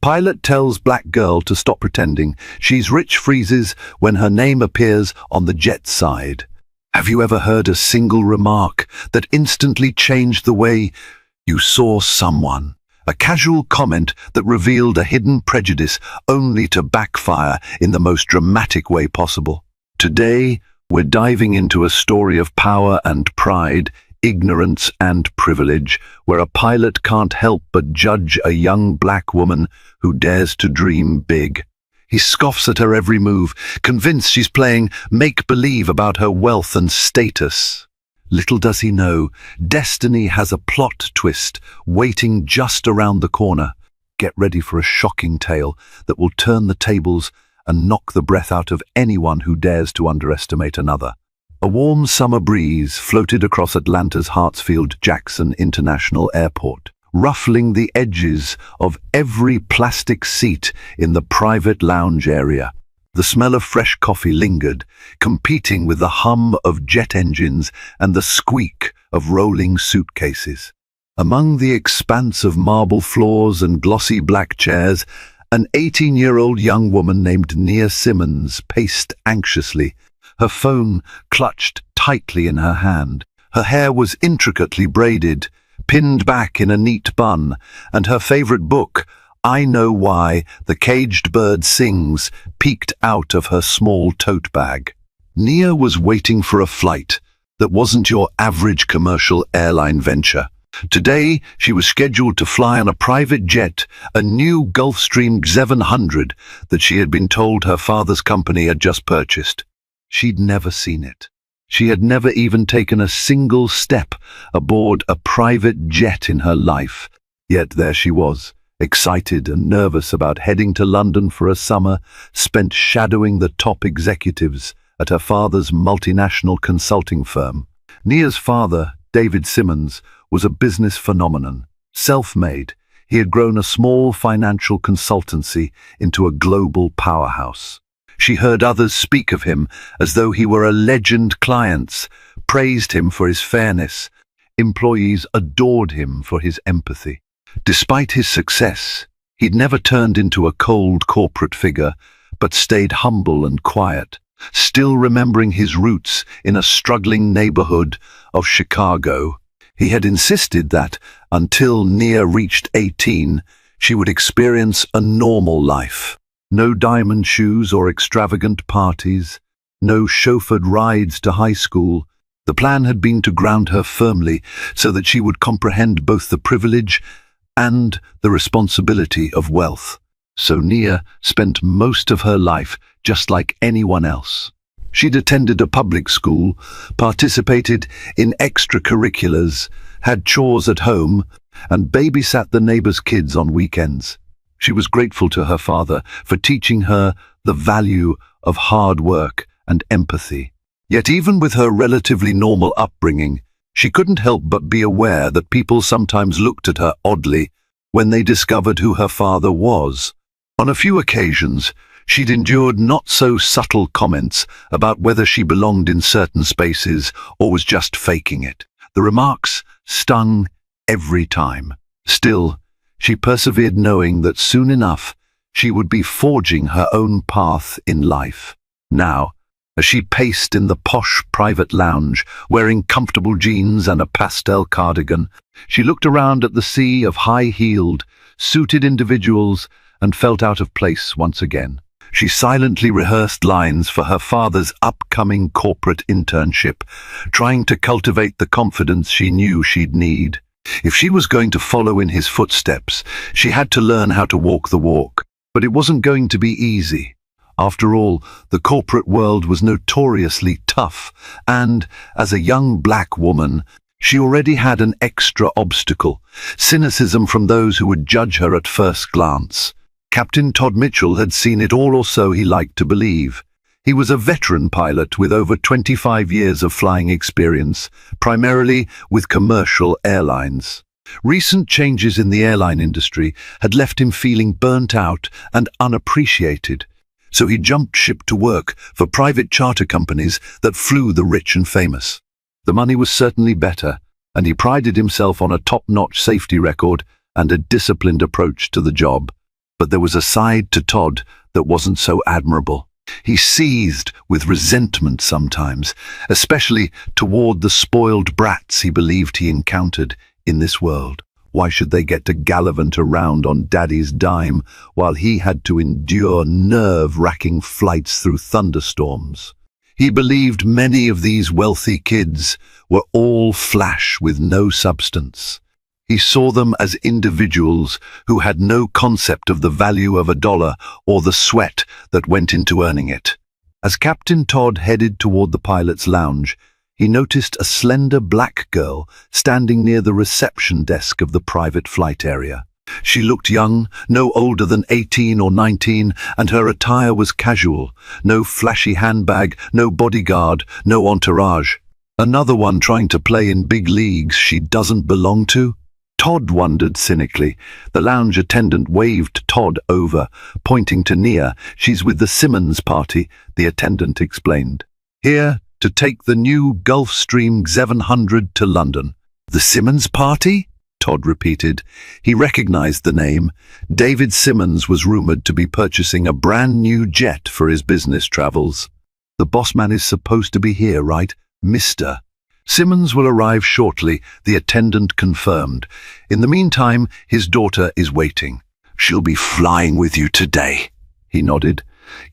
Pilot tells black girl to stop pretending. She's rich freezes when her name appears on the jet side. Have you ever heard a single remark that instantly changed the way you saw someone? A casual comment that revealed a hidden prejudice only to backfire in the most dramatic way possible. Today, we're diving into a story of power and pride, ignorance and privilege, where a pilot can't help but judge a young black woman who dares to dream big. He scoffs at her every move, convinced she's playing make-believe about her wealth and status. Little does he know, destiny has a plot twist waiting just around the corner. Get ready for a shocking tale that will turn the tables and knock the breath out of anyone who dares to underestimate another. A warm summer breeze floated across Atlanta's Hartsfield-Jackson International Airport, ruffling the edges of every plastic seat in the private lounge area. The smell of fresh coffee lingered, competing with the hum of jet engines and the squeak of rolling suitcases. Among the expanse of marble floors and glossy black chairs, an 18-year-old young woman named Nia Simmons paced anxiously, her phone clutched tightly in her hand. Her hair was intricately braided, pinned back in a neat bun, and her favorite book, I Know Why the Caged Bird Sings, peeked out of her small tote bag. Nia was waiting for a flight that wasn't your average commercial airline venture. Today, she was scheduled to fly on a private jet, a new Gulfstream 700 that she had been told her father's company had just purchased. She'd never seen it. She had never even taken a single step aboard a private jet in her life. Yet there she was, excited and nervous about heading to London for a summer spent shadowing the top executives at her father's multinational consulting firm. Nia's father, David Simmons, was a business phenomenon. Self-made, he had grown a small financial consultancy into a global powerhouse. She heard others speak of him as though he were a legend. Clients praised him for his fairness. Employees adored him for his empathy. Despite his success, he'd never turned into a cold corporate figure, but stayed humble and quiet, still remembering his roots in a struggling neighborhood of Chicago. He had insisted that, until Nia reached 18, she would experience a normal life. No diamond shoes or extravagant parties, no chauffeured rides to high school. The plan had been to ground her firmly so that she would comprehend both the privilege and the responsibility of wealth. So Nia spent most of her life just like anyone else. She'd attended a public school, participated in extracurriculars, had chores at home, and babysat the neighbors' kids on weekends. She was grateful to her father for teaching her the value of hard work and empathy. Yet even with her relatively normal upbringing, she couldn't help but be aware that people sometimes looked at her oddly when they discovered who her father was. On a few occasions, she'd endured not-so-subtle comments about whether she belonged in certain spaces or was just faking it. The remarks stung every time. Still, she persevered, knowing that soon enough she would be forging her own path in life. Now, as she paced in the posh private lounge, wearing comfortable jeans and a pastel cardigan, she looked around at the sea of high-heeled, suited individuals and felt out of place once again. She silently rehearsed lines for her father's upcoming corporate internship, trying to cultivate the confidence she knew she'd need. If she was going to follow in his footsteps, she had to learn how to walk the walk. But it wasn't going to be easy. After all, the corporate world was notoriously tough, and, as a young black woman, she already had an extra obstacle: cynicism from those who would judge her at first glance. Captain Todd Mitchell had seen it all, or so he liked to believe. He was a veteran pilot with over 25 years of flying experience, primarily with commercial airlines. Recent changes in the airline industry had left him feeling burnt out and unappreciated, so he jumped ship to work for private charter companies that flew the rich and famous. The money was certainly better, and he prided himself on a top-notch safety record and a disciplined approach to the job. But there was a side to Todd that wasn't so admirable. He seethed with resentment sometimes, especially toward the spoiled brats he believed he encountered in this world. Why should they get to gallivant around on Daddy's dime while he had to endure nerve-wracking flights through thunderstorms? He believed many of these wealthy kids were all flash with no substance. He saw them as individuals who had no concept of the value of $1 or the sweat that went into earning it. As Captain Todd headed toward the pilot's lounge, he noticed a slender black girl standing near the reception desk of the private flight area. She looked young, no older than 18 or 19, and her attire was casual. No flashy handbag, no bodyguard, no entourage. Another one trying to play in big leagues she doesn't belong to? Todd wondered cynically. The lounge attendant waved Todd over, pointing to Nia. She's with the Simmons party, the attendant explained. Here to take the new Gulfstream 700 to London. The Simmons party? Todd repeated. He recognized the name. David Simmons was rumored to be purchasing a brand new jet for his business travels. The boss man is supposed to be here, right? Mr. Simmons will arrive shortly, the attendant confirmed. In the meantime, his daughter is waiting. She'll be flying with you today, he nodded,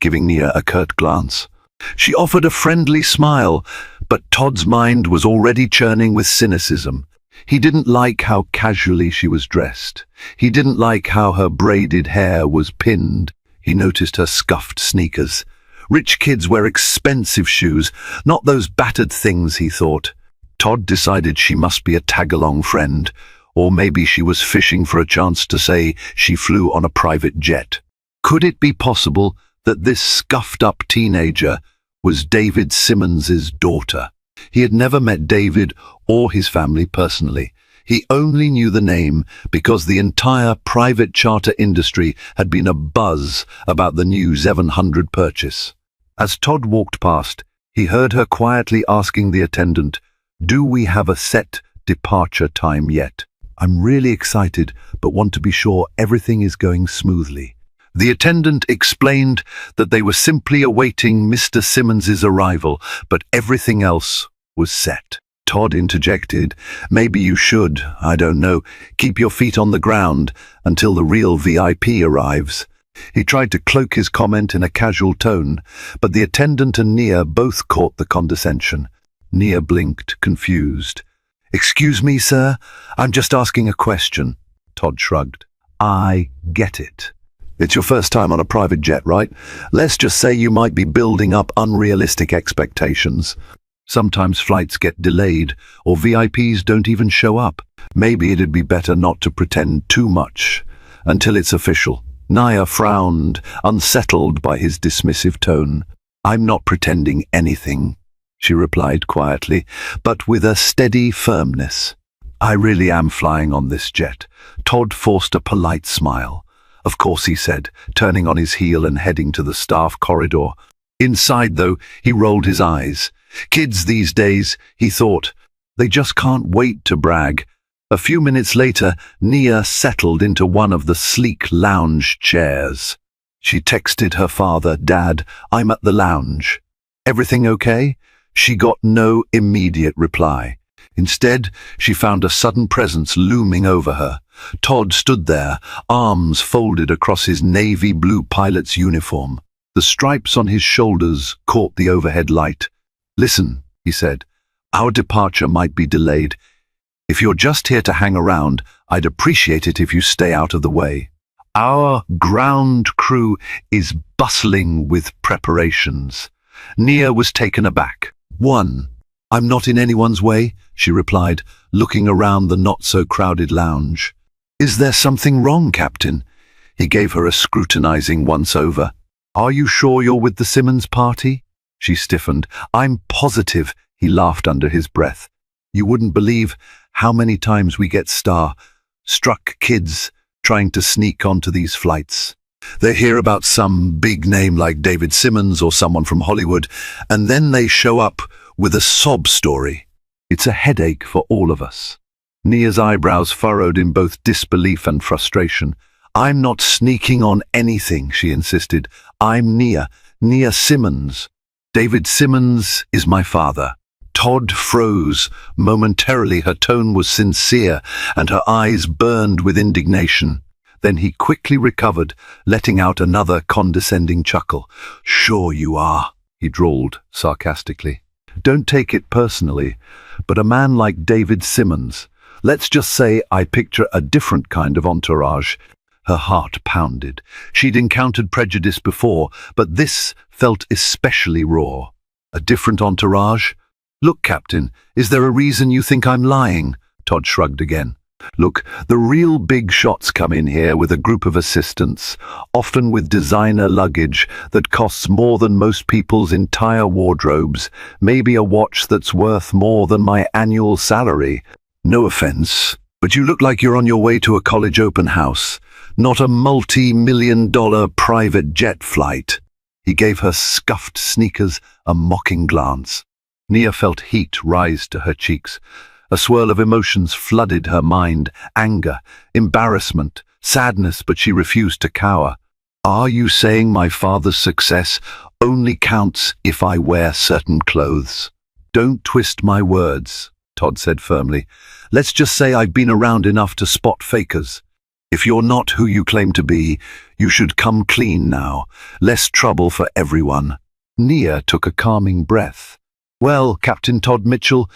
giving Nia a curt glance. She offered a friendly smile, but Todd's mind was already churning with cynicism. He didn't like how casually she was dressed. He didn't like how her braided hair was pinned. He noticed her scuffed sneakers. Rich kids wear expensive shoes, not those battered things, he thought. Todd decided she must be a tag-along friend, or maybe she was fishing for a chance to say she flew on a private jet. Could it be possible that this scuffed-up teenager was David Simmons's daughter? He had never met David or his family personally. He only knew the name because the entire private charter industry had been abuzz about the new 700 purchase. As Todd walked past, he heard her quietly asking the attendant, "Do we have a set departure time yet? I'm really excited, but want to be sure everything is going smoothly." The attendant explained that they were simply awaiting Mr. Simmons's arrival, but everything else was set. Todd interjected, "Maybe you should, I don't know, keep your feet on the ground until the real VIP arrives." He tried to cloak his comment in a casual tone, but the attendant and Nia both caught the condescension. Nia blinked, confused. "Excuse me, sir, I'm just asking a question." Todd shrugged. "I get it. It's your first time on a private jet, right? Let's just say you might be building up unrealistic expectations. Sometimes flights get delayed, or VIPs don't even show up. Maybe it'd be better not to pretend too much until it's official." Nia frowned, unsettled by his dismissive tone. "I'm not pretending anything," she replied quietly, but with a steady firmness. "I really am flying on this jet." Todd forced a polite smile. "Of course," he said, turning on his heel and heading to the staff corridor. Inside, though, he rolled his eyes. Kids these days, he thought, they just can't wait to brag. A few minutes later, Nia settled into one of the sleek lounge chairs. She texted her father, "Dad, I'm at the lounge. Everything okay?" She got no immediate reply. Instead, she found a sudden presence looming over her. Todd stood there, arms folded across his navy blue pilot's uniform. The stripes on his shoulders caught the overhead light. "Listen," he said, "our departure might be delayed. If you're just here to hang around, I'd appreciate it if you stay out of the way. Our ground crew is bustling with preparations." Nia was taken aback. "I'm not in anyone's way," she replied, looking around the not-so-crowded lounge. "Is there something wrong, Captain?" He gave her a scrutinizing once-over. "Are you sure you're with the Simmons party?" She stiffened. "I'm positive," he laughed under his breath. "You wouldn't believe how many times we get star-struck kids trying to sneak onto these flights. They hear about some big name like David Simmons or someone from Hollywood, and then they show up with a sob story. It's a headache for all of us." Nia's eyebrows furrowed in both disbelief and frustration. I'm not sneaking on anything, she insisted. I'm Nia Simmons. David Simmons is my father. Todd froze. Momentarily her tone was sincere and her eyes burned with indignation. Then he quickly recovered, letting out another condescending chuckle. Sure you are, he drawled sarcastically. Don't take it personally, but a man like David Simmons, let's just say I picture a different kind of entourage. Her heart pounded. She'd encountered prejudice before, but this felt especially raw. A different entourage? Look, Captain, is there a reason you think I'm lying? Todd shrugged again. Look, the real big shots come in here with a group of assistants, often with designer luggage that costs more than most people's entire wardrobes, maybe a watch that's worth more than my annual salary. No offense, but you look like you're on your way to a college open house, not a multi-million-dollar private jet flight. He gave her scuffed sneakers a mocking glance. Nia felt heat rise to her cheeks. A swirl of emotions flooded her mind, anger, embarrassment, sadness, but she refused to cower. Are you saying my father's success only counts if I wear certain clothes? Don't twist my words, Todd said firmly. Let's just say I've been around enough to spot fakers. If you're not who you claim to be, you should come clean now. Less trouble for everyone. Nia took a calming breath. Well, Captain Todd Mitchell,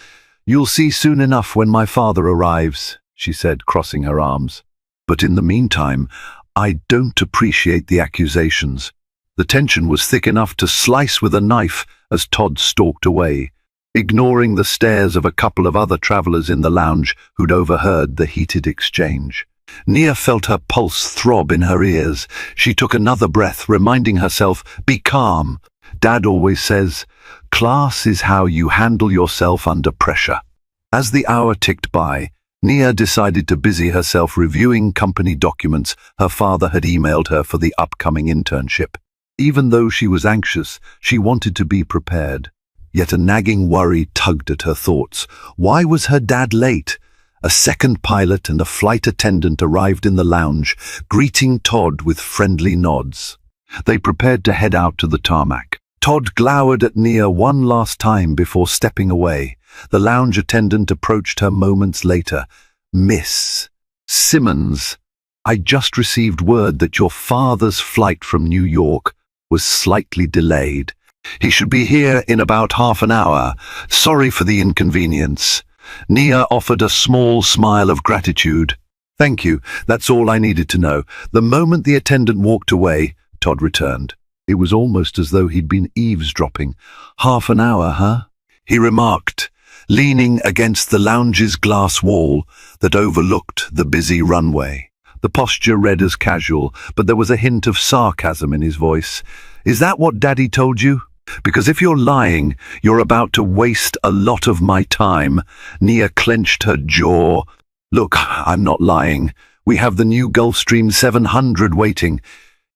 you'll see soon enough when my father arrives, she said, crossing her arms. But in the meantime, I don't appreciate the accusations. The tension was thick enough to slice with a knife as Todd stalked away, ignoring the stares of a couple of other travelers in the lounge who'd overheard the heated exchange. Nia felt her pulse throb in her ears. She took another breath, reminding herself, be calm. Dad always says, class is how you handle yourself under pressure. As the hour ticked by, Nia decided to busy herself reviewing company documents her father had emailed her for the upcoming internship. Even though she was anxious, she wanted to be prepared. Yet a nagging worry tugged at her thoughts. Why was her dad late? A second pilot and a flight attendant arrived in the lounge, greeting Todd with friendly nods. They prepared to head out to the tarmac. Todd glowered at Nia one last time before stepping away. The lounge attendant approached her moments later. Miss Simmons, I just received word that your father's flight from New York was slightly delayed. He should be here in about half an hour. Sorry for the inconvenience. Nia offered a small smile of gratitude. Thank you, that's all I needed to know. The moment the attendant walked away, Todd returned. It was almost as though he'd been eavesdropping. Half an hour, huh? He remarked, leaning against the lounge's glass wall that overlooked the busy runway. The posture read as casual, but there was a hint of sarcasm in his voice. Is that what Daddy told you? Because if you're lying, you're about to waste a lot of my time. Nia clenched her jaw. Look, I'm not lying. We have the new Gulfstream 700 waiting.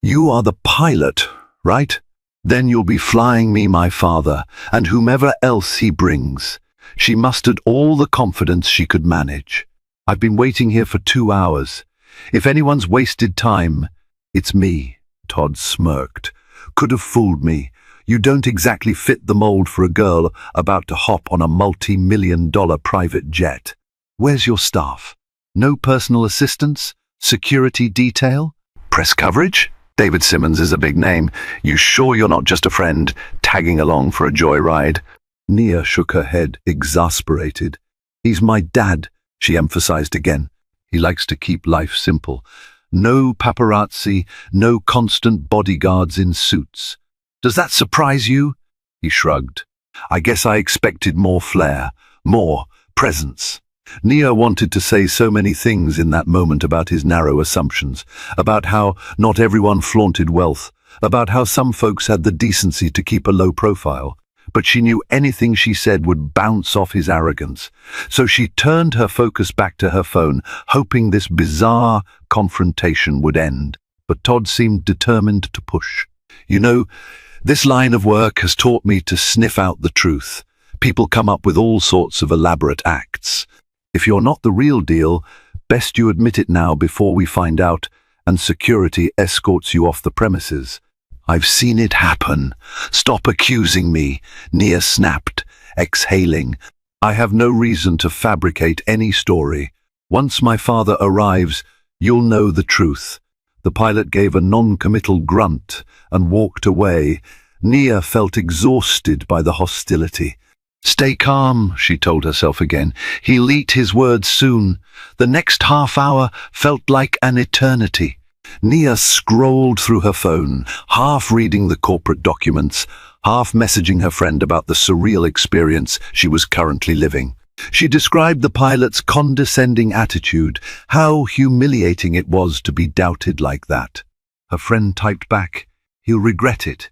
You are the pilot, right? Then you'll be flying me, my father, and whomever else he brings. She mustered all the confidence she could manage. I've been waiting here for 2 hours. If anyone's wasted time, it's me, Todd smirked. Could have fooled me. You don't exactly fit the mold for a girl about to hop on a multi-million-dollar private jet. Where's your staff? No personal assistants? Security detail? Press coverage? David Simmons is a big name. You sure you're not just a friend tagging along for a joyride? Nia shook her head, exasperated. He's my dad, she emphasized again. He likes to keep life simple. No paparazzi, no constant bodyguards in suits. Does that surprise you? He shrugged. I guess I expected more flair, more presence. Nia wanted to say so many things in that moment about his narrow assumptions, about how not everyone flaunted wealth, about how some folks had the decency to keep a low profile. But she knew anything she said would bounce off his arrogance. So she turned her focus back to her phone, hoping this bizarre confrontation would end. But Todd seemed determined to push. You know, this line of work has taught me to sniff out the truth. People come up with all sorts of elaborate acts. If you're not the real deal, best you admit it now before we find out and security escorts you off the premises. I've seen it happen. Stop accusing me, Nia snapped, exhaling. I have no reason to fabricate any story. Once my father arrives, you'll know the truth. The pilot gave a non-committal grunt and walked away. Nia felt exhausted by the hostility. Stay calm, she told herself again. He'll eat his words soon. The next half hour felt like an eternity. Nia scrolled through her phone, half reading the corporate documents, half messaging her friend about the surreal experience she was currently living. She described the pilot's condescending attitude, how humiliating it was to be doubted like that. Her friend typed back, "He'll regret it.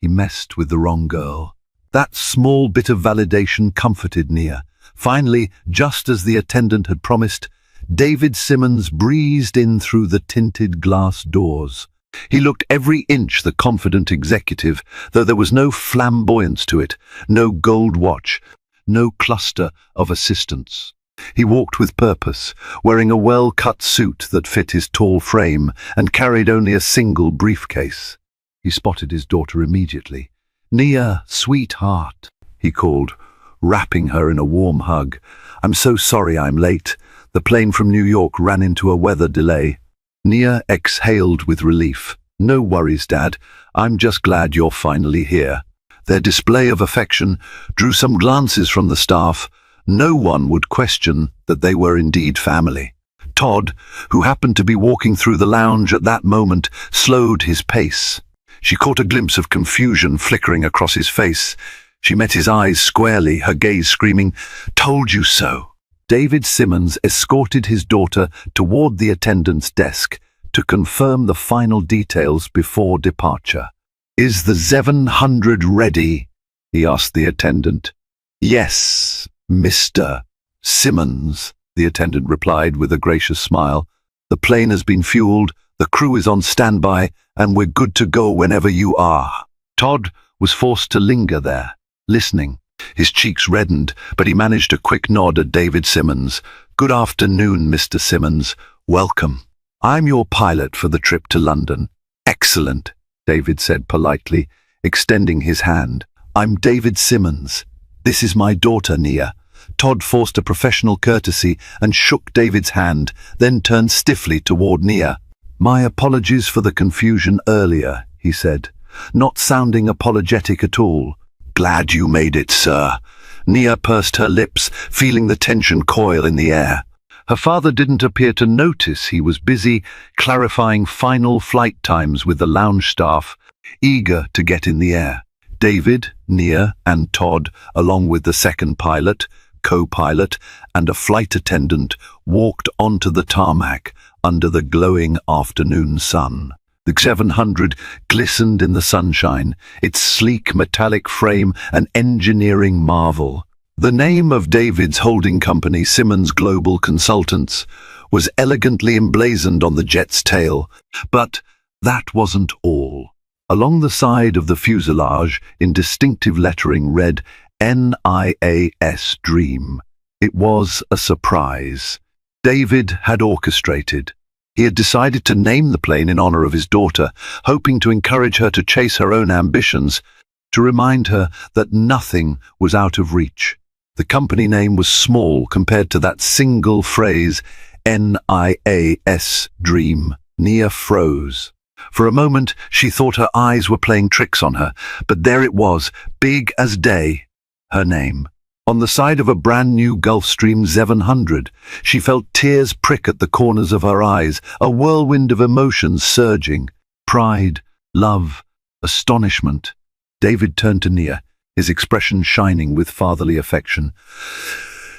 He messed with the wrong girl." That small bit of validation comforted Nia. Finally, just as the attendant had promised, David Simmons breezed in through the tinted glass doors. He looked every inch the confident executive, though there was no flamboyance to it, no gold watch, no cluster of assistants. He walked with purpose, wearing a well-cut suit that fit his tall frame and carried only a single briefcase. He spotted his daughter immediately. "Nia, sweetheart," he called, wrapping her in a warm hug. "I'm so sorry I'm late. The plane from New York ran into a weather delay." Nia exhaled with relief. "No worries, Dad. I'm just glad you're finally here." Their display of affection drew some glances from the staff. No one would question that they were indeed family. Todd, who happened to be walking through the lounge at that moment, slowed his pace. She caught a glimpse of confusion flickering across his face. She met his eyes squarely, her gaze screaming, "Told you so." David Simmons escorted his daughter toward the attendant's desk to confirm the final details before departure. "Is the 700 ready?" he asked the attendant. "Yes, Mr. Simmons," the attendant replied with a gracious smile. "The plane has been fueled, the crew is on standby, and we're good to go whenever you are." Todd was forced to linger there, listening. His cheeks reddened, but he managed a quick nod at David Simmons. "Good afternoon, Mr. Simmons. Welcome. I'm your pilot for the trip to London." "Excellent," David said politely, extending his hand. "I'm David Simmons. This is my daughter, Nia." Todd forced a professional courtesy and shook David's hand, then turned stiffly toward Nia. "My apologies for the confusion earlier," he said, not sounding apologetic at all. "Glad you made it, sir." Nia pursed her lips, feeling the tension coil in the air. Her father didn't appear to notice he was busy clarifying final flight times with the lounge staff, eager to get in the air. David, Nia, and Todd, along with the second pilot, co-pilot, and a flight attendant, walked onto the tarmac under the glowing afternoon sun. The 700 glistened in the sunshine, its sleek metallic frame an engineering marvel. The name of David's holding company, Simmons Global Consultants, was elegantly emblazoned on the jet's tail. But that wasn't all. Along the side of the fuselage, in distinctive lettering, read NIAS Dream. It was a surprise. David had orchestrated. He had decided to name the plane in honor of his daughter, hoping to encourage her to chase her own ambitions, to remind her that nothing was out of reach. The company name was small compared to that single phrase, NIAS Dream. Nia froze. For a moment, she thought her eyes were playing tricks on her, but there it was, big as day, her name. On the side of a brand-new Gulfstream 700, she felt tears prick at the corners of her eyes, a whirlwind of emotions surging. Pride, love, astonishment. David turned to Nia, his expression shining with fatherly affection.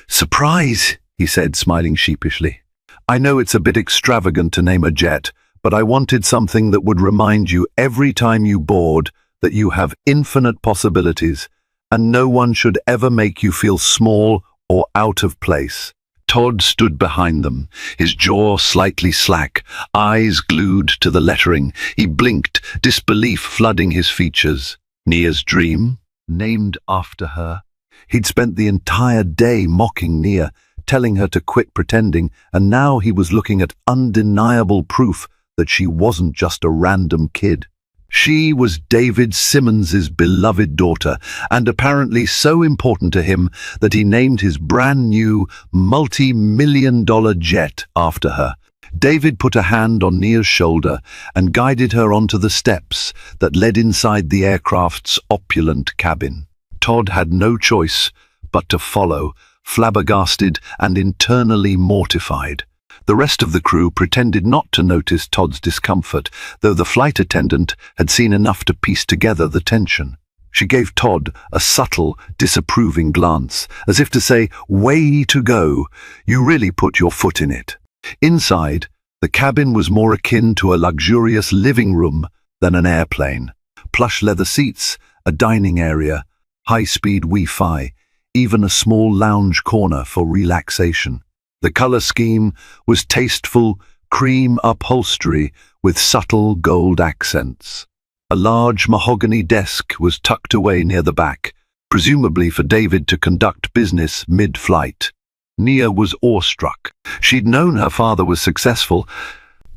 "Surprise," he said, smiling sheepishly. "I know it's a bit extravagant to name a jet, but I wanted something that would remind you every time you board that you have infinite possibilities, and no one should ever make you feel small or out of place." Todd stood behind them, his jaw slightly slack, eyes glued to the lettering. He blinked, disbelief flooding his features. Nia's Dream? Named after her? He'd spent the entire day mocking Nia, telling her to quit pretending, and now he was looking at undeniable proof that she wasn't just a random kid. She was David Simmons's beloved daughter, and apparently so important to him that he named his brand new multi-million-dollar jet after her. David put a hand on Nia's shoulder and guided her onto the steps that led inside the aircraft's opulent cabin. Todd had no choice but to follow, flabbergasted and internally mortified. The rest of the crew pretended not to notice Todd's discomfort, though the flight attendant had seen enough to piece together the tension. She gave Todd a subtle, disapproving glance, as if to say, "Way to go, you really put your foot in it." Inside, the cabin was more akin to a luxurious living room than an airplane. Plush leather seats, a dining area, high-speed Wi-Fi, even a small lounge corner for relaxation. The color scheme was tasteful cream upholstery with subtle gold accents. A large mahogany desk was tucked away near the back, presumably for David to conduct business mid-flight. Nia was awestruck. She'd known her father was successful,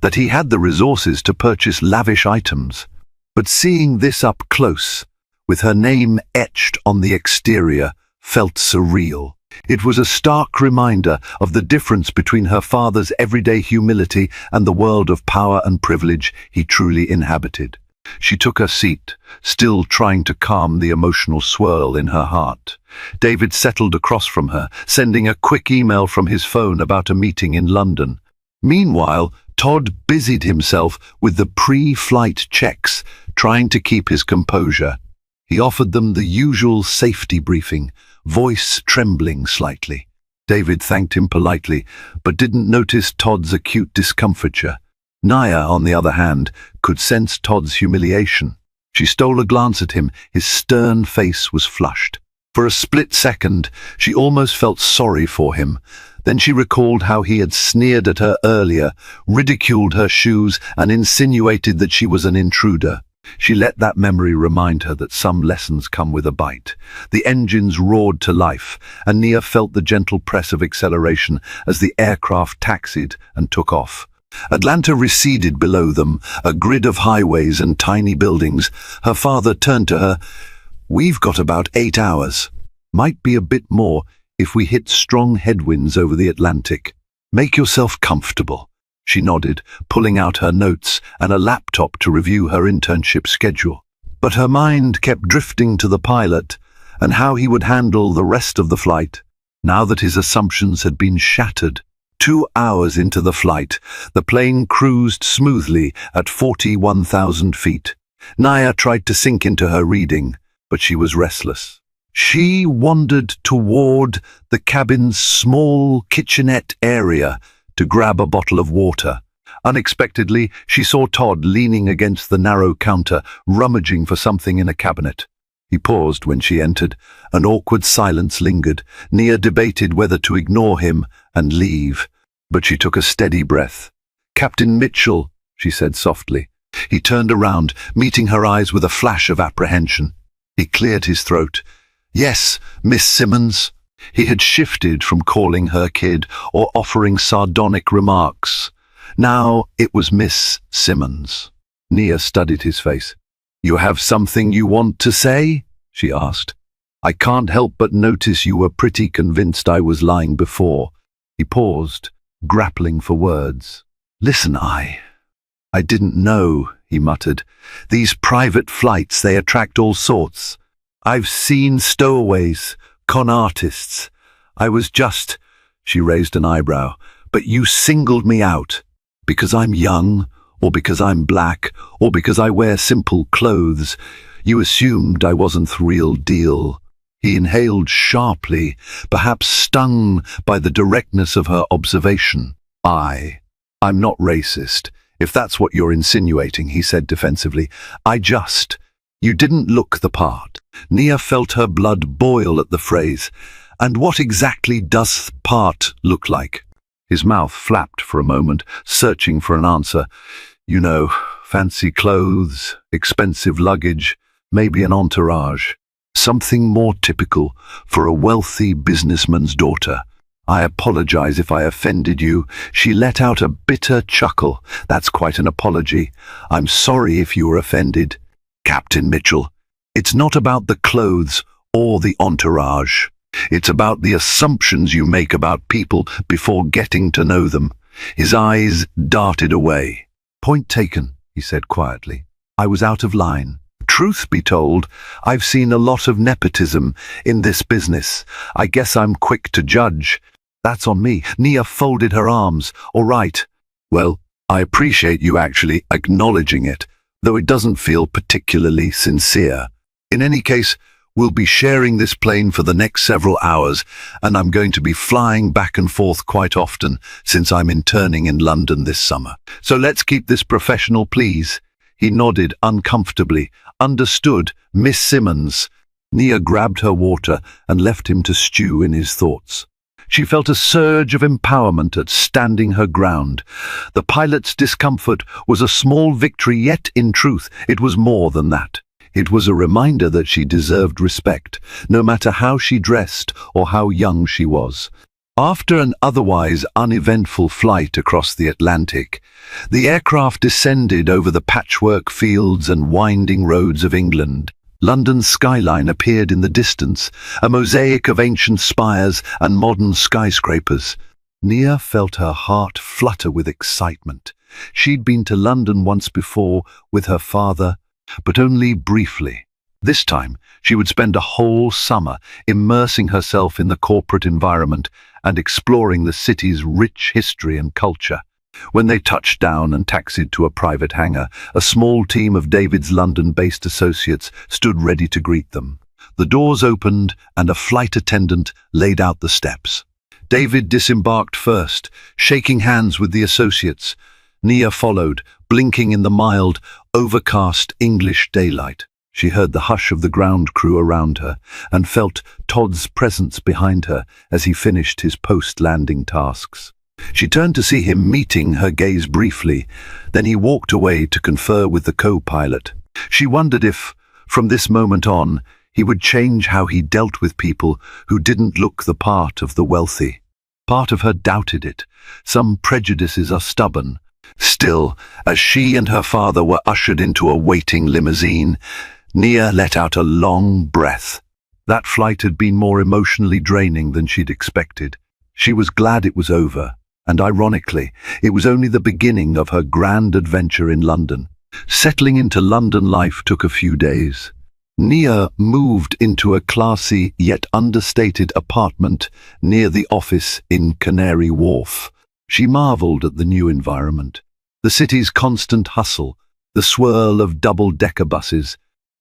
that he had the resources to purchase lavish items. But seeing this up close, with her name etched on the exterior, felt surreal. It was a stark reminder of the difference between her father's everyday humility and the world of power and privilege he truly inhabited. She took her seat, still trying to calm the emotional swirl in her heart. David settled across from her, sending a quick email from his phone about a meeting in London. Meanwhile, Todd busied himself with the pre-flight checks, trying to keep his composure. He offered them the usual safety briefing, voice trembling slightly. David thanked him politely, but didn't notice Todd's acute discomfiture. Nia, on the other hand, could sense Todd's humiliation. She stole a glance at him. His stern face was flushed. For a split second, she almost felt sorry for him. Then she recalled how he had sneered at her earlier, ridiculed her shoes, and insinuated that she was an intruder. She let that memory remind her that some lessons come with a bite. The engines roared to life, and Nia felt the gentle press of acceleration as the aircraft taxied and took off. Atlanta receded below them, a grid of highways and tiny buildings. Her father turned to her. "We've got about 8 hours. Might be a bit more if we hit strong headwinds over the Atlantic. Make yourself comfortable." She nodded, pulling out her notes and a laptop to review her internship schedule. But her mind kept drifting to the pilot and how he would handle the rest of the flight, now that his assumptions had been shattered. 2 hours into the flight, the plane cruised smoothly at 41,000 feet. Nia tried to sink into her reading, but she was restless. She wandered toward the cabin's small kitchenette area to grab a bottle of water. Unexpectedly, she saw Todd leaning against the narrow counter, rummaging for something in a cabinet. He paused when she entered. An awkward silence lingered. Nia debated whether to ignore him and leave, but she took a steady breath. "Captain Mitchell," she said softly. He turned around, meeting her eyes with a flash of apprehension. He cleared his throat. "Yes, Miss Simmons." He had shifted from calling her kid or offering sardonic remarks. Now it was Miss Simmons. Nia studied his face. "You have something you want to say?" she asked. "I can't help but notice you were pretty convinced I was lying before." He paused, grappling for words. "Listen, I didn't know," he muttered. "These private flights, they attract all sorts. I've seen stowaways, con artists. I was just—" she raised an eyebrow. "But you singled me out. Because I'm young, or because I'm black, or because I wear simple clothes. You assumed I wasn't the real deal." He inhaled sharply, perhaps stung by the directness of her observation. I'm not racist, if that's what you're insinuating," he said defensively. You didn't look the part." Nia felt her blood boil at the phrase. "And what exactly does part look like?" His mouth flapped for a moment, searching for an answer. "You know, fancy clothes, expensive luggage, maybe an entourage. Something more typical for a wealthy businessman's daughter." I apologize if I offended you." She let out a bitter chuckle. "That's quite an apology. I'm sorry if you were offended." "Captain Mitchell, it's not about the clothes or the entourage. It's about the assumptions you make about people before getting to know them." His eyes darted away. "Point taken," he said quietly. "I was out of line. Truth be told, I've seen a lot of nepotism in this business. I guess I'm quick to judge. That's on me." Nia folded her arms. "All right. Well, I appreciate you actually acknowledging it, though it doesn't feel particularly sincere. In any case, we'll be sharing this plane for the next several hours, and I'm going to be flying back and forth quite often since I'm interning in London this summer. So let's keep this professional, please." He nodded uncomfortably. "Understood, Miss Simmons." Nia grabbed her water and left him to stew in his thoughts. She felt a surge of empowerment at standing her ground. The pilot's discomfort was a small victory, yet in truth it was more than that. It was a reminder that she deserved respect, no matter how she dressed or how young she was. After an otherwise uneventful flight across the Atlantic, the aircraft descended over the patchwork fields and winding roads of England. London's skyline appeared in the distance, a mosaic of ancient spires and modern skyscrapers. Nia felt her heart flutter with excitement. She'd been to London once before with her father, but only briefly. This time, she would spend a whole summer immersing herself in the corporate environment and exploring the city's rich history and culture. When they touched down and taxied to a private hangar, a small team of David's London-based associates stood ready to greet them. The doors opened and a flight attendant laid out the steps. David disembarked first, shaking hands with the associates. Nia followed, blinking in the mild, overcast English daylight. She heard the hush of the ground crew around her and felt Todd's presence behind her as he finished his post-landing tasks. She turned to see him, meeting her gaze briefly. Then he walked away to confer with the co-pilot. She wondered if, from this moment on, he would change how he dealt with people who didn't look the part of the wealthy. Part of her doubted it. Some prejudices are stubborn. Still, as she and her father were ushered into a waiting limousine, Nia let out a long breath. That flight had been more emotionally draining than she'd expected. She was glad it was over, and ironically, it was only the beginning of her grand adventure in London. Settling into London life took a few days. Nia moved into a classy yet understated apartment near the office in Canary Wharf. She marveled at the new environment. The city's constant hustle, the swirl of double-decker buses,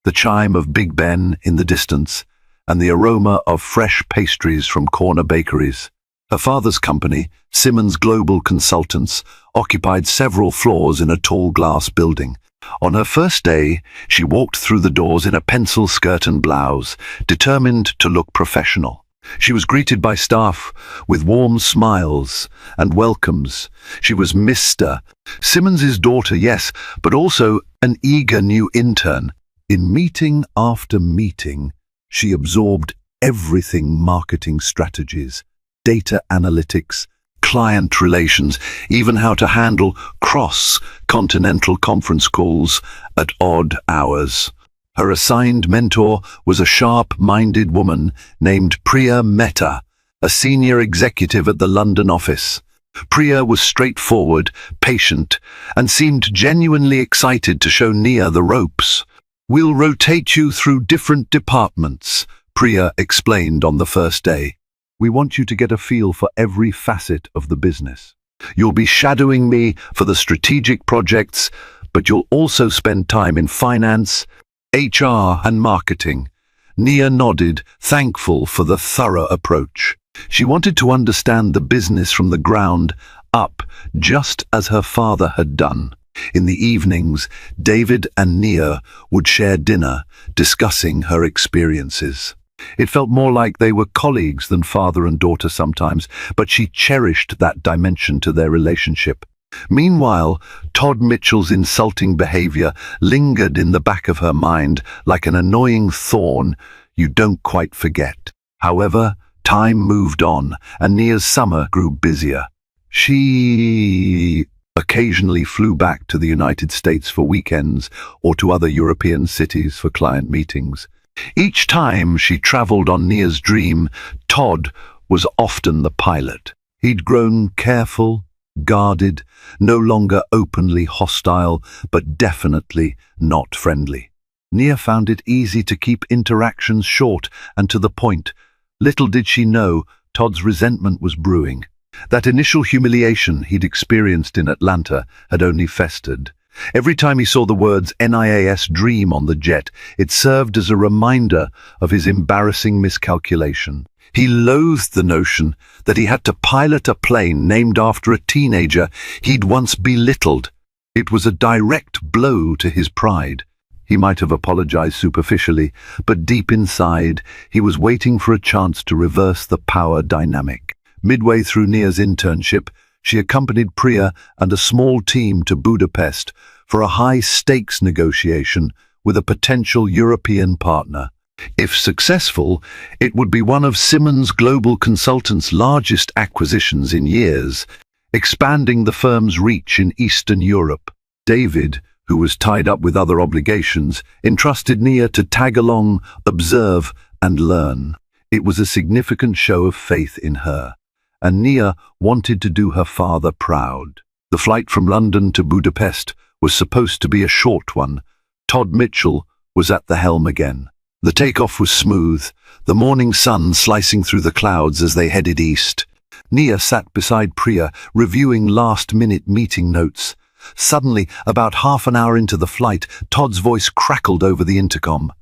the chime of Big Ben in the distance, and the aroma of fresh pastries from corner bakeries. Her father's company, Simmons Global Consultants, occupied several floors in a tall glass building. On her first day, she walked through the doors in a pencil skirt and blouse, determined to look professional. She was greeted by staff with warm smiles and welcomes. She was Mr. Simmons's daughter, yes, but also an eager new intern. In meeting after meeting, she absorbed everything: marketing strategies, data analytics, client relations, even how to handle cross-continental conference calls at odd hours. Her assigned mentor was a sharp-minded woman named Priya Mehta, a senior executive at the London office. Priya was straightforward, patient, and seemed genuinely excited to show Nia the ropes. "We'll rotate you through different departments," Priya explained on the first day. "We want you to get a feel for every facet of the business. You'll be shadowing me for the strategic projects, but you'll also spend time in finance, HR, and marketing." Nia nodded, thankful for the thorough approach. She wanted to understand the business from the ground up, just as her father had done. In the evenings, David and Nia would share dinner, discussing her experiences. It felt more like they were colleagues than father and daughter sometimes, but she cherished that dimension to their relationship. Meanwhile, Todd Mitchell's insulting behavior lingered in the back of her mind like an annoying thorn you don't quite forget. However, Time moved on, and Nia's summer grew busier. She occasionally flew back to the United States for weekends or to other European cities for client meetings. Each time she traveled on Nia's dream, Todd was often the pilot. He'd grown careful, guarded, no longer openly hostile, but definitely not friendly. Nia found it easy to keep interactions short and to the point. Little did she know, Todd's resentment was brewing. That initial humiliation he'd experienced in Atlanta had only festered. Every time he saw the words NIAS Dream on the jet, it served as a reminder of his embarrassing miscalculation. He loathed the notion that he had to pilot a plane named after a teenager he'd once belittled. It was a direct blow to his pride. He might have apologized superficially, but deep inside, he was waiting for a chance to reverse the power dynamic. Midway through Nia's internship, she accompanied Priya and a small team to Budapest for a high-stakes negotiation with a potential European partner. If successful, it would be one of Simmons Global Consultants' largest acquisitions in years, expanding the firm's reach in Eastern Europe. David, who was tied up with other obligations, entrusted Nia to tag along, observe, and learn. It was a significant show of faith in her, and Nia wanted to do her father proud. The flight from London to Budapest was supposed to be a short one. Todd Mitchell was at the helm again. The takeoff was smooth, the morning sun slicing through the clouds as they headed east. Nia sat beside Priya, reviewing last-minute meeting notes. Suddenly, about half an hour into the flight, Todd's voice crackled over the intercom.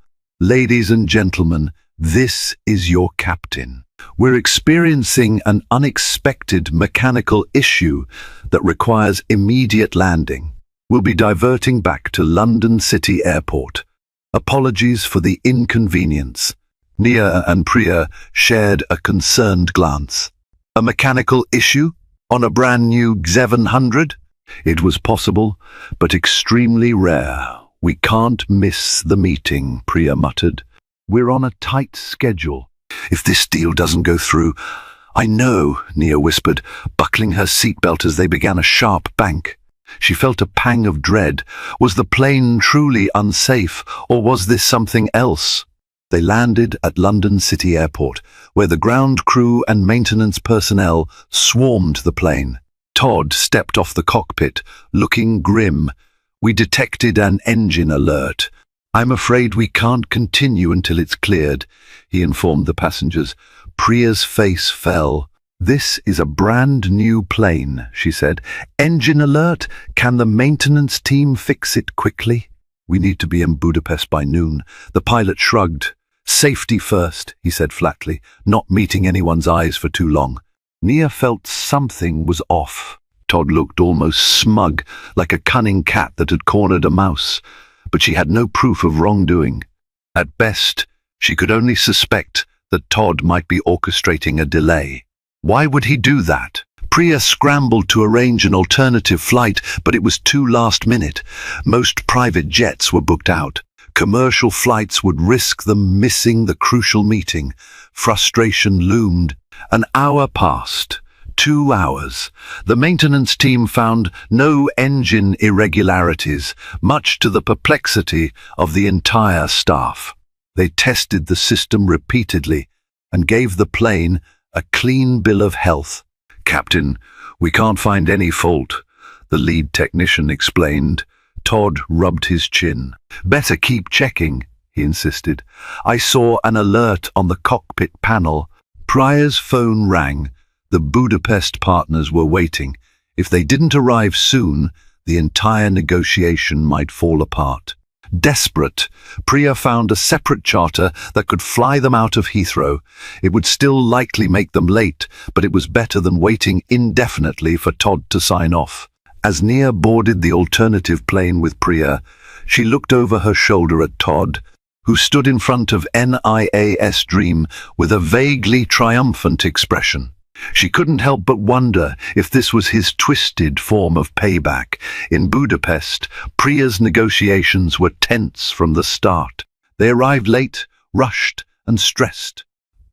"Ladies and gentlemen, this is your captain. We're experiencing an unexpected mechanical issue that requires immediate landing. We'll be diverting back to London City Airport. Apologies for the inconvenience." Nia and Priya shared a concerned glance. A mechanical issue? On a brand new 700? It was possible, but extremely rare. "We can't miss the meeting," Priya muttered. "We're on a tight schedule. If this deal doesn't go through—" "I know," Nia whispered, buckling her seatbelt as they began a sharp bank. She felt a pang of dread. Was the plane truly unsafe, or was this something else? They landed at London City Airport, where the ground crew and maintenance personnel swarmed the plane. Todd stepped off the cockpit, looking grim. "We detected an engine alert. I'm afraid we can't continue until it's cleared," he informed the passengers. Priya's face fell. "This is a brand new plane," she said. "Engine alert? Can the maintenance team fix it quickly?" "We need to be in Budapest by noon." The pilot shrugged. "Safety first," he said flatly, not meeting anyone's eyes for too long. Nia felt something was off. Todd looked almost smug, like a cunning cat that had cornered a mouse, but she had no proof of wrongdoing. At best, she could only suspect that Todd might be orchestrating a delay. Why would he do that? Priya scrambled to arrange an alternative flight, but it was too last minute. Most private jets were booked out. Commercial flights would risk them missing the crucial meeting. Frustration loomed. An hour passed. 2 hours. The maintenance team found no engine irregularities, much to the perplexity of the entire staff. They tested the system repeatedly and gave the plane a clean bill of health. "Captain, we can't find any fault," the lead technician explained. Todd rubbed his chin. "Better keep checking," he insisted. "I saw an alert on the cockpit panel." Priya's phone rang. The Budapest partners were waiting. If they didn't arrive soon, the entire negotiation might fall apart. Desperate, Priya found a separate charter that could fly them out of Heathrow. It would still likely make them late, but it was better than waiting indefinitely for Todd to sign off. As Nia boarded the alternative plane with Priya, she looked over her shoulder at Todd, who stood in front of NIAS Dream with a vaguely triumphant expression. She couldn't help but wonder if this was his twisted form of payback. In Budapest, Priya's negotiations were tense from the start. They arrived late, rushed, and stressed.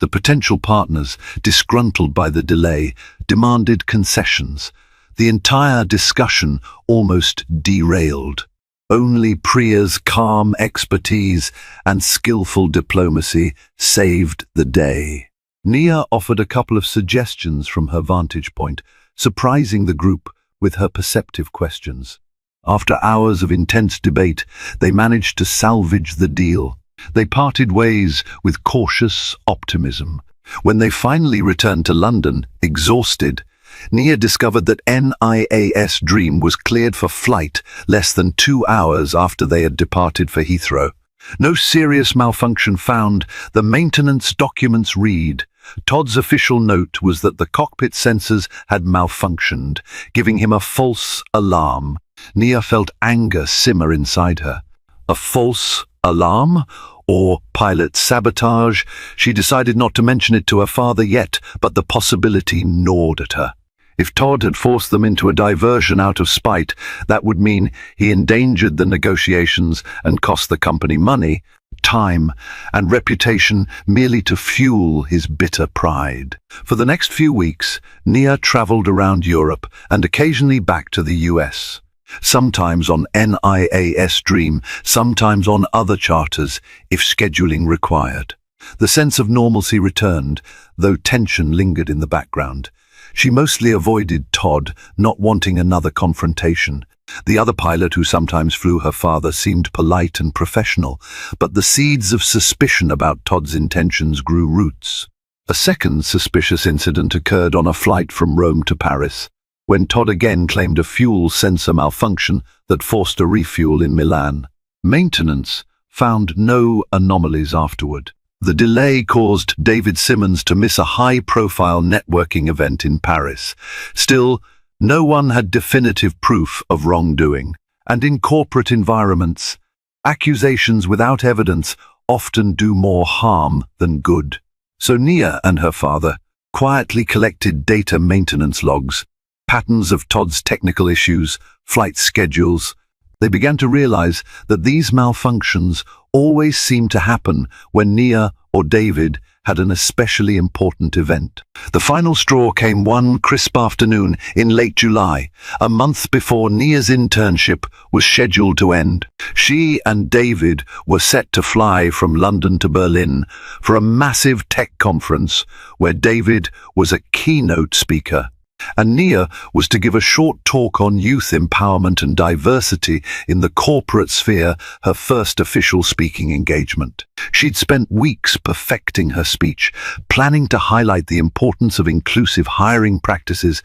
The potential partners, disgruntled by the delay, demanded concessions. The entire discussion almost derailed. Only Priya's calm expertise and skillful diplomacy saved the day. Nia offered a couple of suggestions from her vantage point, surprising the group with her perceptive questions. After hours of intense debate, they managed to salvage the deal. They parted ways with cautious optimism. When they finally returned to London, exhausted, Nia discovered that NIAS Dream was cleared for flight less than 2 hours after they had departed for Heathrow. No serious malfunction found, the maintenance documents read. Todd's official note was that the cockpit sensors had malfunctioned, giving him a false alarm. Nia felt anger simmer inside her. A false alarm? Or pilot sabotage? She decided not to mention it to her father yet, but the possibility gnawed at her. If Todd had forced them into a diversion out of spite, that would mean he endangered the negotiations and cost the company money, time, and reputation merely to fuel his bitter pride. For the next few weeks, Nia traveled around Europe and occasionally back to the US. Sometimes on NIAS Dream, sometimes on other charters, if scheduling required. The sense of normalcy returned, though tension lingered in the background. She mostly avoided Todd, not wanting another confrontation. The other pilot who sometimes flew her father seemed polite and professional, but the seeds of suspicion about Todd's intentions grew roots. A second suspicious incident occurred on a flight from Rome to Paris, when Todd again claimed a fuel sensor malfunction that forced a refuel in Milan. Maintenance found no anomalies afterward. The delay caused David Simmons to miss a high-profile networking event in Paris. Still, no one had definitive proof of wrongdoing, and in corporate environments, accusations without evidence often do more harm than good. So Nia and her father quietly collected data maintenance logs, patterns of Todd's technical issues, flight schedules. They began to realize that these malfunctions always seemed to happen when Nia or David had an especially important event. The final straw came one crisp afternoon in late July, a month before Nia's internship was scheduled to end. She and David were set to fly from London to Berlin for a massive tech conference where David was a keynote speaker, and Nia was to give a short talk on youth empowerment and diversity in the corporate sphere, her first official speaking engagement. She'd spent weeks perfecting her speech, planning to highlight the importance of inclusive hiring practices,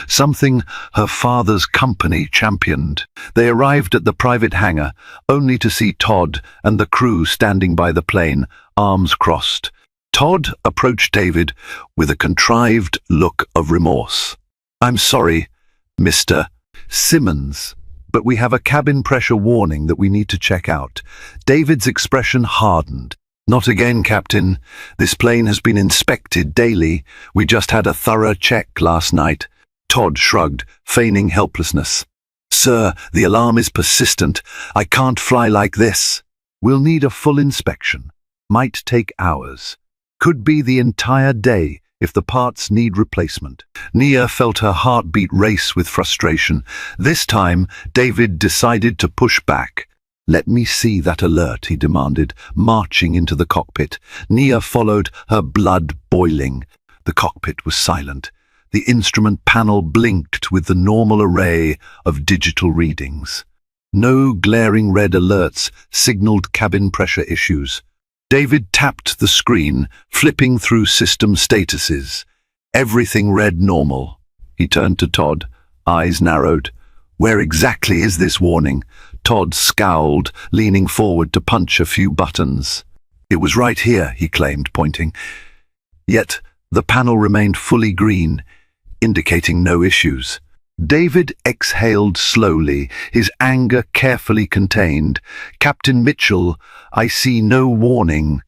something her father's company championed. They arrived at the private hangar, only to see Todd and the crew standing by the plane, arms crossed. Todd approached David with a contrived look of remorse. "I'm sorry, Mr. Simmons, but we have a cabin pressure warning that we need to check out." David's expression hardened. "Not again, Captain. This plane has been inspected daily. We just had a thorough check last night." Todd shrugged, feigning helplessness. "Sir, the alarm is persistent. I can't fly like this." "We'll need a full inspection. Might take hours. Could be the entire day if the parts need replacement." Nia felt her heartbeat race with frustration. This time, David decided to push back. "Let me see that alert," he demanded, marching into the cockpit. Nia followed, her blood boiling. The cockpit was silent. The instrument panel blinked with the normal array of digital readings. No glaring red alerts signaled cabin pressure issues. David tapped the screen, flipping through system statuses. Everything read normal. He turned to Todd, eyes narrowed. "Where exactly is this warning?" Todd scowled, leaning forward to punch a few buttons. "It was right here," he claimed, pointing. Yet the panel remained fully green, indicating no issues. David exhaled slowly, his anger carefully contained. "Captain Mitchell, I see no warning."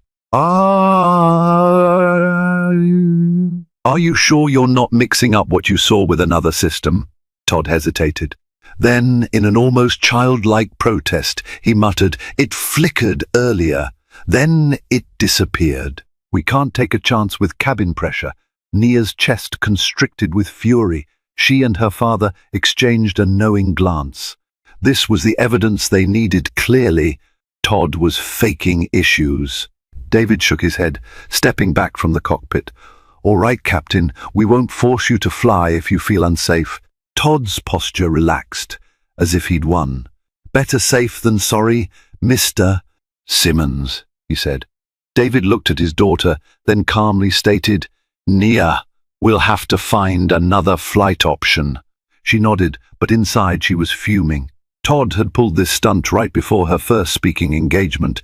Are you sure you're not mixing up what you saw with another system?" Todd hesitated. Then, in an almost childlike protest, he muttered, "It flickered earlier. Then it disappeared." We can't take a chance with cabin pressure. Nia's chest constricted with fury. She and her father exchanged a knowing glance. This was the evidence they needed. Clearly, Todd was faking issues. David shook his head, stepping back from the cockpit. "All right, Captain, we won't force you to fly if you feel unsafe." Todd's posture relaxed, as if he'd won. "Better safe than sorry, Mr. Simmons," he said. David looked at his daughter, then calmly stated, "Nia, we'll have to find another flight option." She nodded, but inside she was fuming. Todd had pulled this stunt right before her first speaking engagement.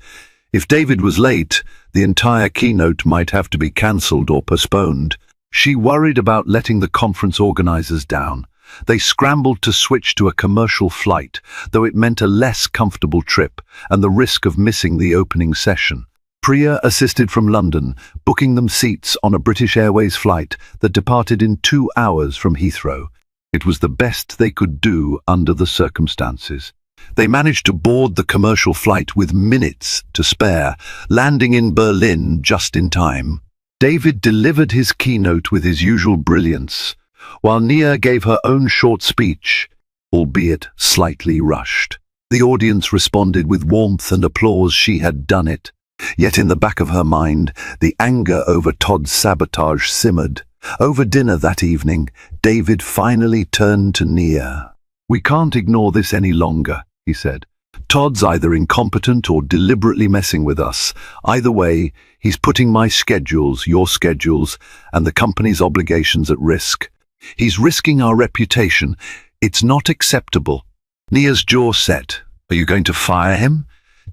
If David was late, the entire keynote might have to be cancelled or postponed. She worried about letting the conference organizers down. They scrambled to switch to a commercial flight, though it meant a less comfortable trip and the risk of missing the opening session. Priya assisted from London, booking them seats on a British Airways flight that departed in 2 hours from Heathrow. It was the best they could do under the circumstances. They managed to board the commercial flight with minutes to spare, landing in Berlin just in time. David delivered his keynote with his usual brilliance, while Nia gave her own short speech, albeit slightly rushed. The audience responded with warmth and applause. She had done it. Yet in the back of her mind, the anger over Todd's sabotage simmered. Over dinner that evening, David finally turned to Nia. "We can't ignore this any longer," he said. "Todd's either incompetent or deliberately messing with us. Either way, he's putting my schedules, your schedules, and the company's obligations at risk. He's risking our reputation. It's not acceptable." Nia's jaw set. "Are you going to fire him?"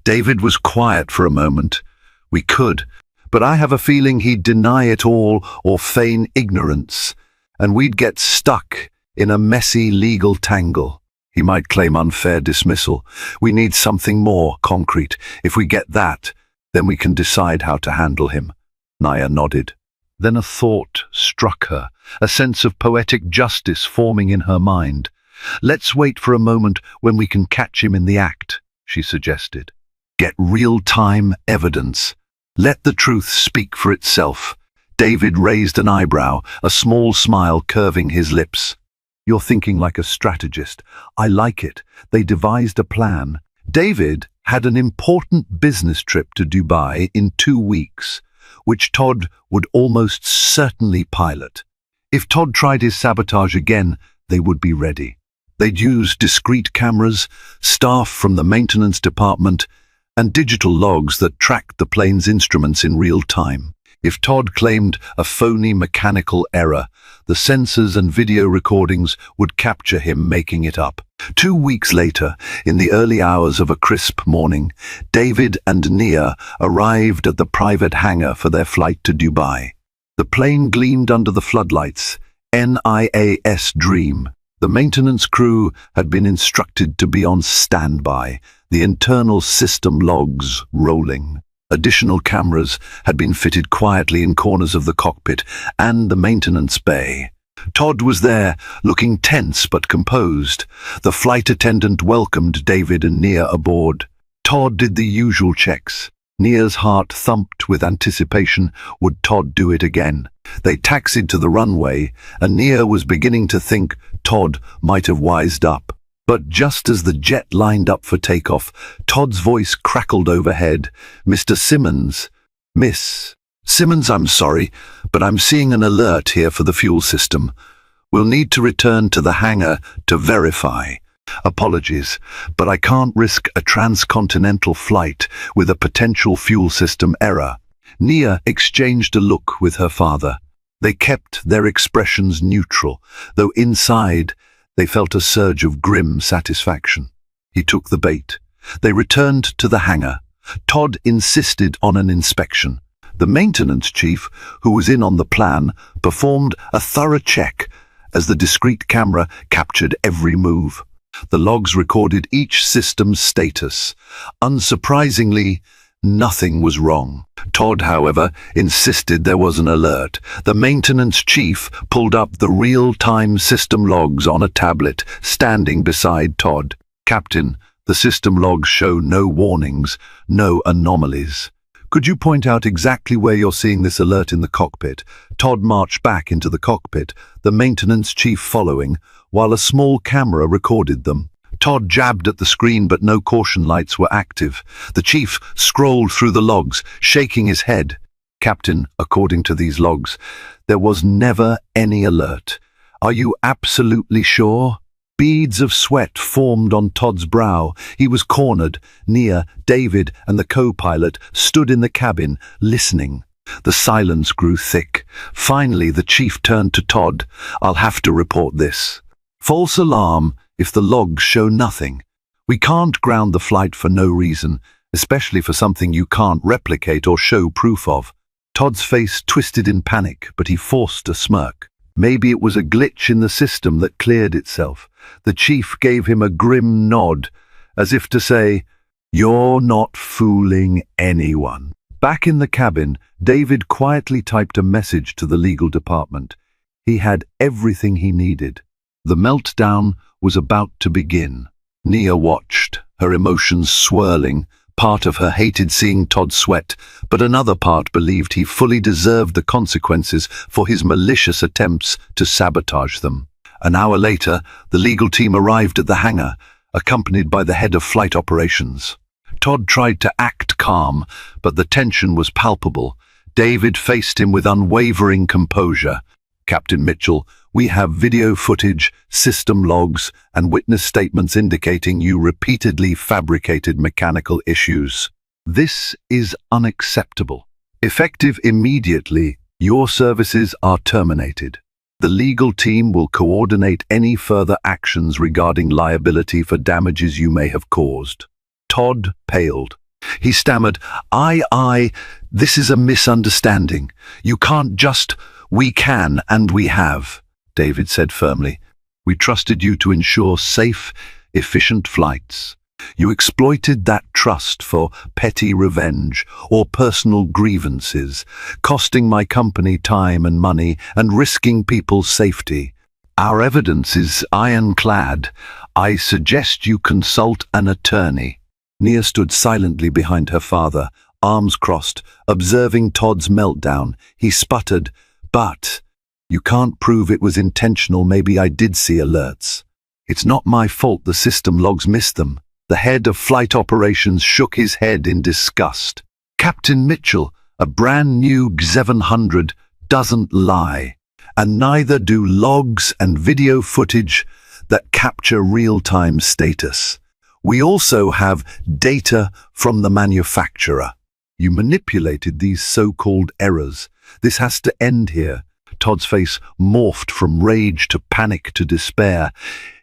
David was quiet for a moment. "We could, but I have a feeling he'd deny it all or feign ignorance, and we'd get stuck in a messy legal tangle. He might claim unfair dismissal. We need something more concrete. If we get that, then we can decide how to handle him." Nia nodded. Then a thought struck her, a sense of poetic justice forming in her mind. "Let's wait for a moment when we can catch him in the act," she suggested. "Get real-time evidence. Let the truth speak for itself." David raised an eyebrow, a small smile curving his lips. "You're thinking like a strategist. I like it." They devised a plan. David had an important business trip to Dubai in 2 weeks, which Todd would almost certainly pilot. If Todd tried his sabotage again, they would be ready. They'd use discreet cameras, staff from the maintenance department, and digital logs that tracked the plane's instruments in real time. If Todd claimed a phony mechanical error, the sensors and video recordings would capture him making it up. 2 weeks later, in the early hours of a crisp morning, David and Nia arrived at the private hangar for their flight to Dubai. The plane gleamed under the floodlights, NIAS Dream. The maintenance crew had been instructed to be on standby, the internal system logs rolling. Additional cameras had been fitted quietly in corners of the cockpit and the maintenance bay. Todd was there, looking tense but composed. The flight attendant welcomed David and Nia aboard. Todd did the usual checks. Nia's heart thumped with anticipation. Would Todd do it again? They taxied to the runway, and Nia was beginning to think Todd might have wised up. But just as the jet lined up for takeoff, Todd's voice crackled overhead. "Mr. Simmons, Miss Simmons, I'm sorry, but I'm seeing an alert here for the fuel system. We'll need to return to the hangar to verify. Apologies, but I can't risk a transcontinental flight with a potential fuel system error." Nia exchanged a look with her father. They kept their expressions neutral, though inside they felt a surge of grim satisfaction. He took the bait. They returned to the hangar. Todd insisted on an inspection. The maintenance chief, who was in on the plan, performed a thorough check as the discreet camera captured every move. The logs recorded each system's status. Unsurprisingly, nothing was wrong. Todd, however, insisted there was an alert. The maintenance chief pulled up the real-time system logs on a tablet, standing beside Todd. "Captain, the system logs show no warnings, no anomalies." Could you point out exactly where you're seeing this alert in the cockpit? Todd marched back into the cockpit, the maintenance chief following, while a small camera recorded them. Todd jabbed at the screen, but no caution lights were active. The chief scrolled through the logs, shaking his head. Captain, according to these logs, there was never any alert. Are you absolutely sure? Beads of sweat formed on Todd's brow. He was cornered. Nia, David, and the co-pilot stood in the cabin, listening. The silence grew thick. Finally, the chief turned to Todd. I'll have to report this. False alarm if the logs show nothing. We can't ground the flight for no reason, especially for something you can't replicate or show proof of. Todd's face twisted in panic, but he forced a smirk. Maybe it was a glitch in the system that cleared itself. The chief gave him a grim nod, as if to say, "You're not fooling anyone." Back in the cabin, David quietly typed a message to the legal department. He had everything he needed. The meltdown was about to begin. Nia watched, her emotions swirling. Part of her hated seeing Todd sweat, but another part believed he fully deserved the consequences for his malicious attempts to sabotage them. An hour later, the legal team arrived at the hangar, accompanied by the head of flight operations. Todd tried to act calm, but the tension was palpable. David faced him with unwavering composure. "Captain Mitchell, we have video footage, system logs, and witness statements indicating you repeatedly fabricated mechanical issues. This is unacceptable. Effective immediately, your services are terminated. The legal team will coordinate any further actions regarding liability for damages you may have caused." Todd paled. He stammered, This is a misunderstanding. You can't just, we can and we have," David said firmly. "We trusted you to ensure safe, efficient flights. You exploited that trust for petty revenge or personal grievances, costing my company time and money and risking people's safety. Our evidence is ironclad. I suggest you consult an attorney." Nia stood silently behind her father, arms crossed, observing Todd's meltdown. He sputtered, "But you can't prove it was intentional. Maybe I did see alerts. It's not my fault the system logs missed them." The head of flight operations shook his head in disgust. "Captain Mitchell, a brand new G700 doesn't lie, and neither do logs and video footage that capture real-time status. We also have data from the manufacturer. You manipulated these so-called errors. This has to end here." Todd's face morphed from rage to panic to despair.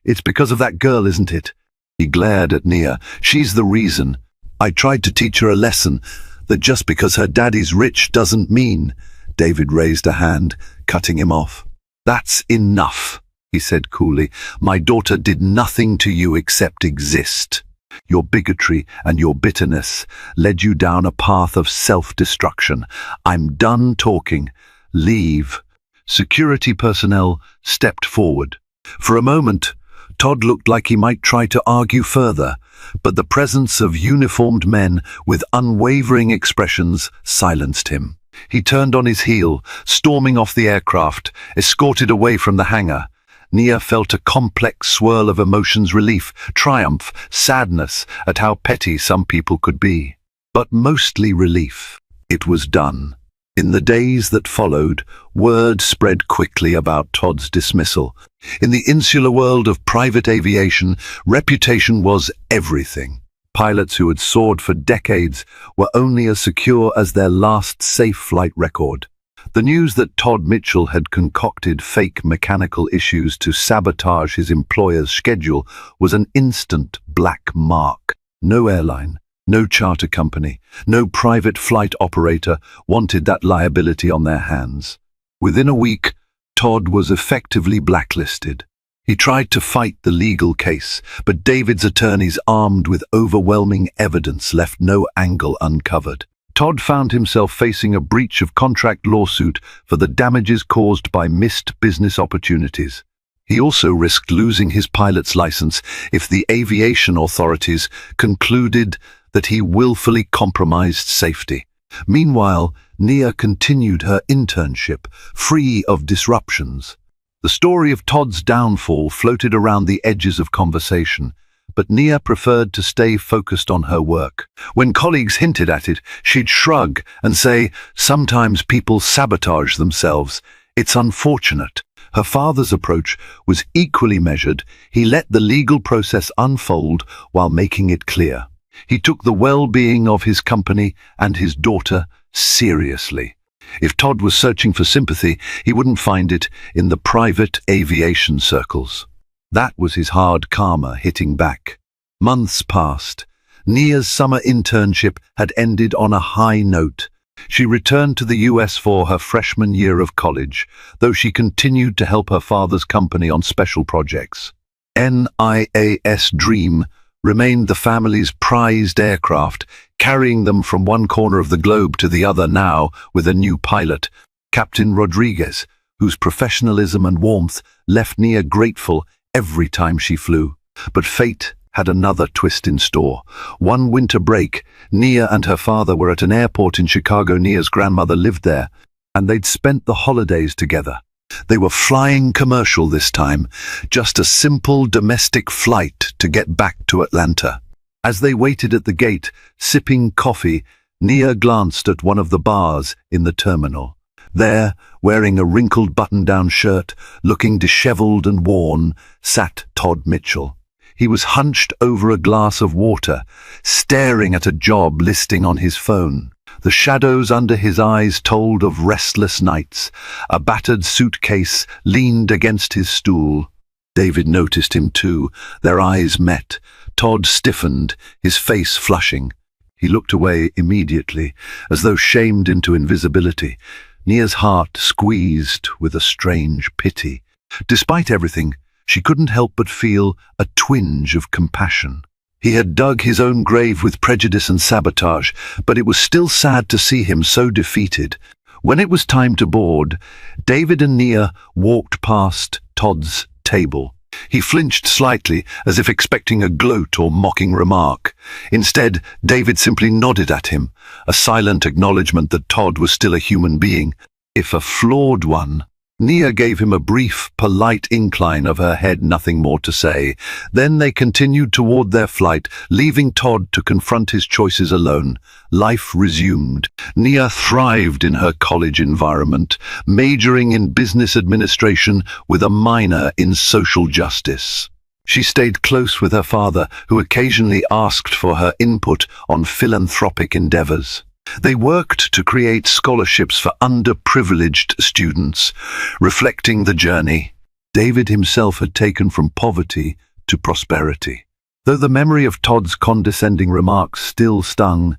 "It's because of that girl, isn't it?" He glared at Nia. "She's the reason. I tried to teach her a lesson, that just because her daddy's rich doesn't mean—" David raised a hand, cutting him off. "That's enough," he said coolly. "My daughter did nothing to you except exist. Your bigotry and your bitterness led you down a path of self-destruction. I'm done talking. Leave." Security personnel stepped forward. For a moment, Todd looked like he might try to argue further, but the presence of uniformed men with unwavering expressions silenced him. He turned on his heel, storming off the aircraft, escorted away from the hangar. Nia felt a complex swirl of emotions: relief, triumph, sadness at how petty some people could be. But mostly relief. It was done. In the days that followed, word spread quickly about Todd's dismissal. In the insular world of private aviation, reputation was everything. Pilots who had soared for decades were only as secure as their last safe flight record. The news that Todd Mitchell had concocted fake mechanical issues to sabotage his employer's schedule was an instant black mark. No airline, no charter company, no private flight operator wanted that liability on their hands. Within a week, Todd was effectively blacklisted. He tried to fight the legal case, but David's attorneys, armed with overwhelming evidence, left no angle uncovered. Todd found himself facing a breach of contract lawsuit for the damages caused by missed business opportunities. He also risked losing his pilot's license if the aviation authorities concluded that he willfully compromised safety. Meanwhile, Nia continued her internship, free of disruptions. The story of Todd's downfall floated around the edges of conversation, but Nia preferred to stay focused on her work. When colleagues hinted at it, she'd shrug and say, "Sometimes people sabotage themselves. It's unfortunate." Her father's approach was equally measured. He let the legal process unfold while making it clear. He took the well-being of his company and his daughter seriously. If Todd was searching for sympathy, he wouldn't find it in the private aviation circles. That was his hard karma hitting back. Months passed. Nia's summer internship had ended on a high note. She returned to the US for her freshman year of college, though she continued to help her father's company on special projects. NIAS Dream remained the family's prized aircraft, carrying them from one corner of the globe to the other now with a new pilot, Captain Rodriguez, whose professionalism and warmth left Nia grateful every time she flew. But fate had another twist in store. One winter break, Nia and her father were at an airport in Chicago. Nia's grandmother lived there, and they'd spent the holidays together. They were flying commercial this time, just a simple domestic flight to get back to Atlanta. As they waited at the gate, sipping coffee, Nia glanced at one of the bars in the terminal. There, wearing a wrinkled button-down shirt, looking disheveled and worn, sat Todd Mitchell. He was hunched over a glass of water, staring at a job listing on his phone. The shadows under his eyes told of restless nights. A battered suitcase leaned against his stool. David noticed him too. Their eyes met. Todd stiffened, his face flushing. He looked away immediately, as though shamed into invisibility. Nia's heart squeezed with a strange pity. Despite everything, she couldn't help but feel a twinge of compassion. He had dug his own grave with prejudice and sabotage, but it was still sad to see him so defeated. When it was time to board, David and Nia walked past Todd's table. He flinched slightly, as if expecting a gloat or mocking remark. Instead, David simply nodded at him, a silent acknowledgement that Todd was still a human being, if a flawed one. Nia gave him a brief, polite incline of her head, nothing more to say. Then they continued toward their flight, leaving Todd to confront his choices alone. Life resumed. Nia thrived in her college environment, majoring in business administration with a minor in social justice. She stayed close with her father, who occasionally asked for her input on philanthropic endeavors. They worked to create scholarships for underprivileged students, reflecting the journey David himself had taken from poverty to prosperity. Though the memory of Todd's condescending remarks still stung,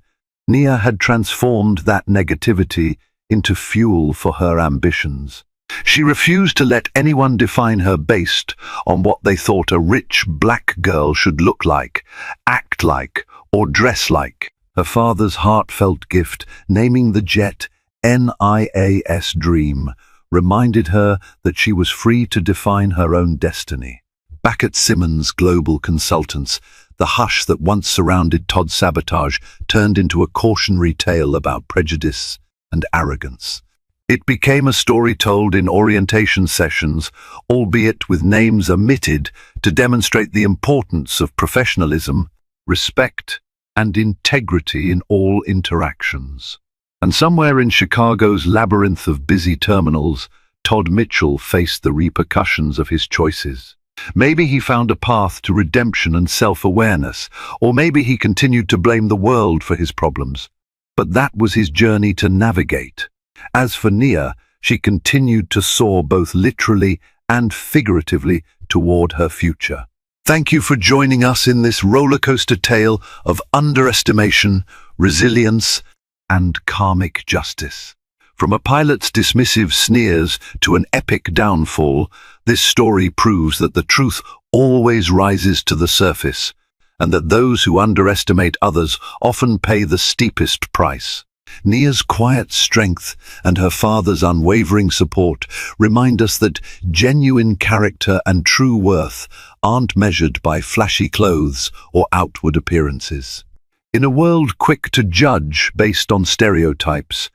Nia had transformed that negativity into fuel for her ambitions. She refused to let anyone define her based on what they thought a rich black girl should look like, act like, or dress like. Her father's heartfelt gift, naming the jet NIAS Dream, reminded her that she was free to define her own destiny. Back at Simmons Global Consultants, the hush that once surrounded Todd's sabotage turned into a cautionary tale about prejudice and arrogance. It became a story told in orientation sessions, albeit with names omitted, to demonstrate the importance of professionalism, respect, and integrity in all interactions. And somewhere in Chicago's labyrinth of busy terminals, Todd Mitchell faced the repercussions of his choices. Maybe he found a path to redemption and self-awareness, or maybe he continued to blame the world for his problems. But that was his journey to navigate. As for Nia, she continued to soar both literally and figuratively toward her future. Thank you for joining us in this rollercoaster tale of underestimation, resilience, and karmic justice. From a pilot's dismissive sneers to an epic downfall, this story proves that the truth always rises to the surface, and that those who underestimate others often pay the steepest price. Nia's quiet strength and her father's unwavering support remind us that genuine character and true worth aren't measured by flashy clothes or outward appearances. In a world quick to judge based on stereotypes,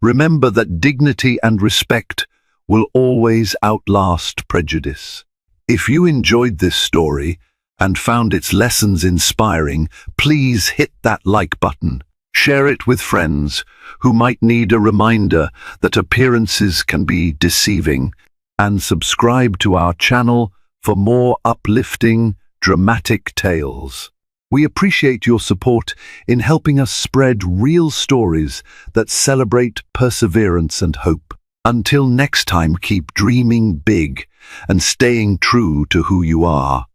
remember that dignity and respect will always outlast prejudice. If you enjoyed this story and found its lessons inspiring, please hit that like button. Share it with friends who might need a reminder that appearances can be deceiving, and subscribe to our channel for more uplifting, dramatic tales. We appreciate your support in helping us spread real stories that celebrate perseverance and hope. Until next time, keep dreaming big and staying true to who you are.